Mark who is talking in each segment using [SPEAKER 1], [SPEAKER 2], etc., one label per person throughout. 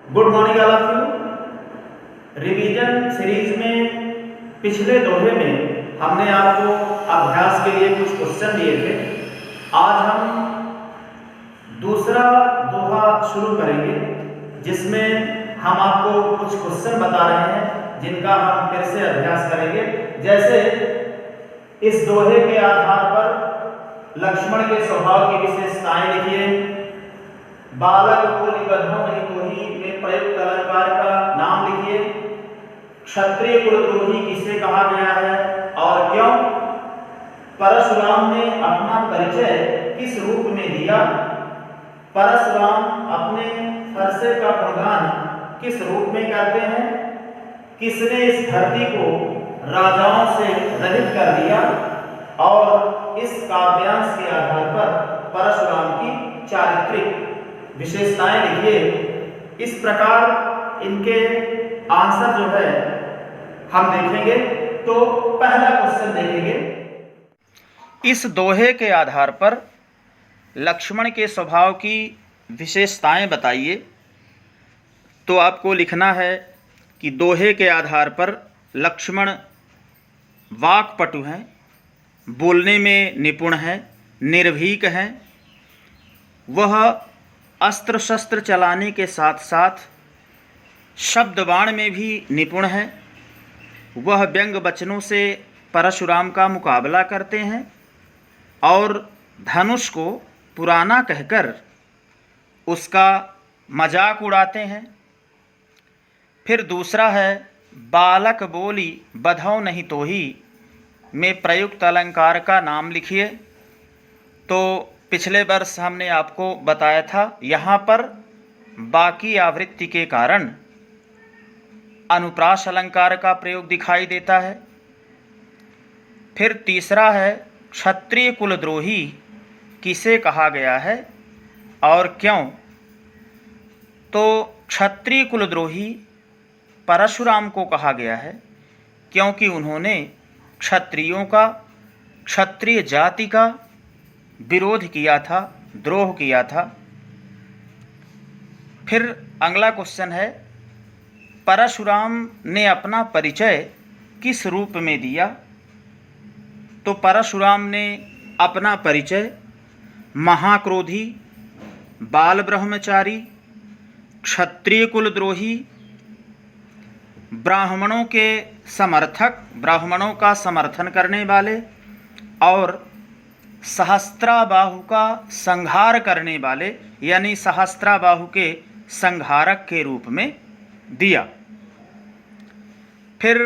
[SPEAKER 1] Good morning all of you. Revision series में पिछले दोहे में हमने आपको अभ्यास के लिए कुछ क्वेश्चन दिए थे। आज हम दूसरा दोहा शुरू करेंगे जिसमें हम आपको कुछ क्वेश्चन बता रहे हैं जिनका हम फिर से अभ्यास करेंगे। जैसे इस दोहे के आधार पर लक्ष्मण के स्वभाव की विशेषताएं लिखिए। बालक को निबद्धों नहीं तोही में प्रयुक्त अलंकार का नाम लिखिए। क्षत्रिय कुलद्रोही किसे कहा गया है और क्यों? परशुराम ने अपना परिचय किस रूप में दिया? परशुराम अपने फरसे का गुणगान किस रूप में करते हैं? किसने इस धरती को राजाओं से रहित कर दिया? और इस काव्यांश के आधार पर परशुराम की चारित्रिक विशेषताएं लिखिए। इस प्रकार इनके आंसर जो है हम देखेंगे। तो पहला क्वेश्चन देखेंगे, इस दोहे के आधार पर लक्ष्मण के स्वभाव की विशेषताएं बताइए। तो आपको लिखना है कि दोहे के आधार पर लक्ष्मण वाक्पटु हैं, बोलने में निपुण हैं, निर्भीक हैं, वह अस्त्र शस्त्र चलाने के साथ साथ शब्दबाण में भी निपुण है। वह व्यंग वचनों से परशुराम का मुकाबला करते हैं और धनुष को पुराना कहकर उसका मजाक उड़ाते हैं। फिर दूसरा है, बालक बोली बधौ नहीं तोही में प्रयुक्त अलंकार का नाम लिखिए। तो पिछले वर्ष हमने आपको बताया था, यहाँ पर बाकी आवृत्ति के कारण अनुप्रास अलंकार का प्रयोग दिखाई देता है। फिर तीसरा है, क्षत्रिय कुलद्रोही किसे कहा गया है और क्यों? तो क्षत्रिय कुलद्रोही परशुराम को कहा गया है क्योंकि उन्होंने क्षत्रियों का, क्षत्रिय जाति का विरोध किया था, द्रोह किया था। फिर अगला क्वेश्चन है, परशुराम ने अपना परिचय किस रूप में दिया? तो परशुराम ने अपना परिचय महाक्रोधी, बाल ब्रह्मचारी, क्षत्रिय कुलद्रोही, ब्राह्मणों के समर्थक, ब्राह्मणों का समर्थन करने वाले और सहस्त्राबाहु का संहार करने वाले यानी सहस्त्राबाहु के संहारक के रूप में दिया। फिर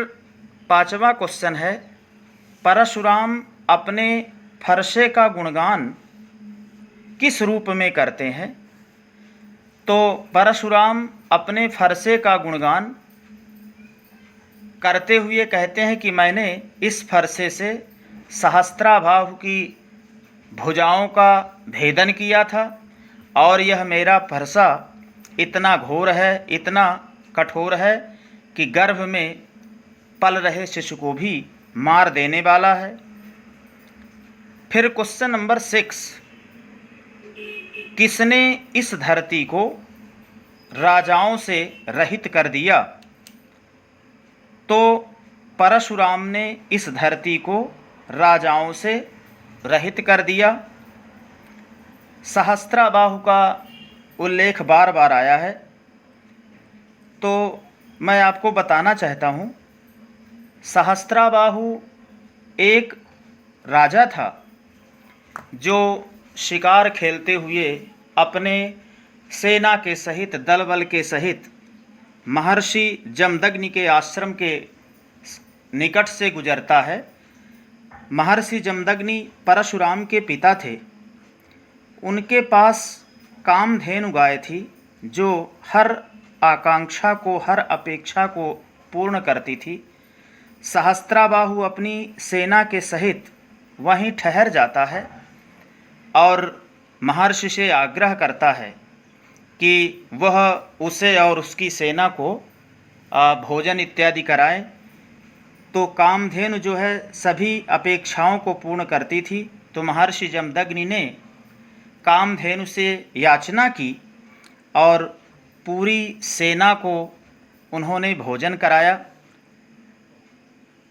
[SPEAKER 1] पांचवा क्वेश्चन है, परशुराम अपने फरसे का गुणगान किस रूप में करते हैं? तो परशुराम अपने फरसे का गुणगान करते हुए कहते हैं कि मैंने इस फरसे से सहस्त्राबाहु की भुजाओं का भेदन किया था और यह मेरा फरसा इतना घोर है, इतना कठोर है कि गर्भ में पल रहे शिशु को भी मार देने वाला है। फिर क्वेश्चन नंबर 6, किसने इस धरती को राजाओं से रहित कर दिया? तो परशुराम ने इस धरती को राजाओं से रहित कर दिया। सहस्त्राबाहु का उल्लेख बार बार आया है, तो मैं आपको बताना चाहता हूँ, सहस्त्राबाहु एक राजा था जो शिकार खेलते हुए अपने सेना के सहित, दल बल के सहित महर्षि जमदग्नि के आश्रम के निकट से गुजरता है। महर्षि जमदग्नि परशुराम के पिता थे। उनके पास कामधेनु गाय थी जो हर आकांक्षा को, हर अपेक्षा को पूर्ण करती थी। सहस्त्राबाहु अपनी सेना के सहित वहीं ठहर जाता है और महर्षि से आग्रह करता है कि वह उसे और उसकी सेना को भोजन इत्यादि कराए। तो कामधेनु जो है सभी अपेक्षाओं को पूर्ण करती थी। तो महर्षि जमदग्नि ने कामधेनु से याचना की और पूरी सेना को उन्होंने भोजन कराया,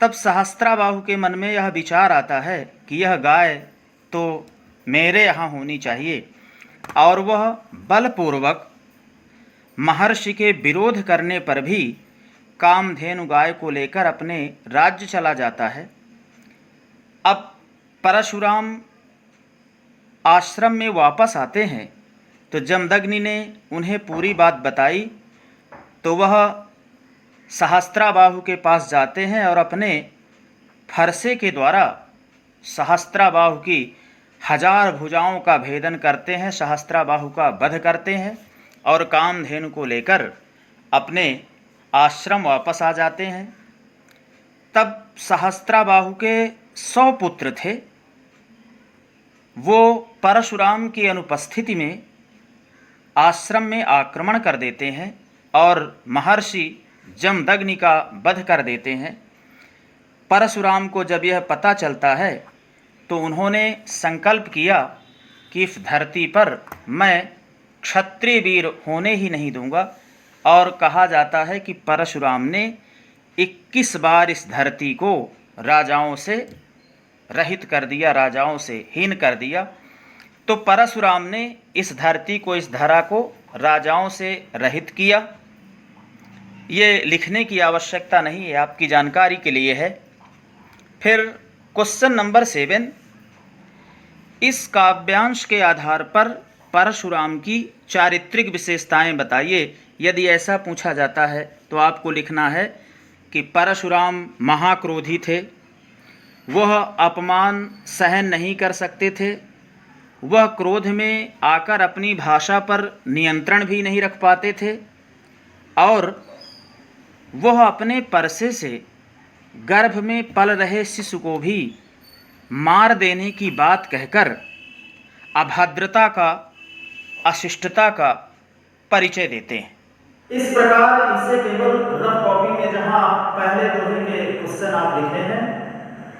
[SPEAKER 1] तब सहस्त्राबाहु के मन में यह विचार आता है कि यह गाय तो मेरे यहाँ होनी चाहिए, और वह बलपूर्वक महर्षि के विरोध करने पर भी कामधेनु गाय को लेकर अपने राज्य चला जाता है। अब परशुराम आश्रम में वापस आते हैं तो जमदग्नि ने उन्हें पूरी बात बताई, तो वह सहस्त्राबाहु के पास जाते हैं और अपने फरसे के द्वारा सहस्त्राबाहु की 1000 भुजाओं का भेदन करते हैं, सहस्त्राबाहु का वध करते हैं और कामधेनु को लेकर अपने आश्रम वापस आ जाते हैं। तब सहस्त्राबाहु के 100 पुत्र थे, वो परशुराम की अनुपस्थिति में आश्रम में आक्रमण कर देते हैं और महर्षि जमदग्नि का वध कर देते हैं। परशुराम को जब यह पता चलता है तो उन्होंने संकल्प किया कि इस धरती पर मैं क्षत्रिय वीर होने ही नहीं दूंगा, और कहा जाता है कि परशुराम ने 21 बार इस धरती को राजाओं से रहित कर दिया, राजाओं से हीन कर दिया। तो परशुराम ने इस धरती को, इस धरा को राजाओं से रहित किया। ये लिखने की आवश्यकता नहीं है, आपकी जानकारी के लिए है। फिर क्वेश्चन नंबर 7, इस काव्यांश के आधार पर परशुराम की चारित्रिक विशेषताएं बताइए। यदि ऐसा पूछा जाता है तो आपको लिखना है कि परशुराम महाक्रोधी थे, वह अपमान सहन नहीं कर सकते थे, वह क्रोध में आकर अपनी भाषा पर नियंत्रण भी नहीं रख पाते थे, और वह अपने परसे से गर्भ में पल रहे शिशु को भी मार देने की बात कहकर अभद्रता का, अशिष्टता का परिचय देते हैं। इस प्रकार इसे केवल रफ कॉपी में जहां पहले दोहे के क्वेश्चन आप लिखे हैं,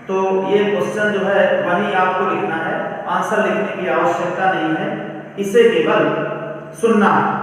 [SPEAKER 1] तो ये क्वेश्चन जो है वही आपको लिखना है, आंसर लिखने की आवश्यकता नहीं है, इसे केवल सुनना है।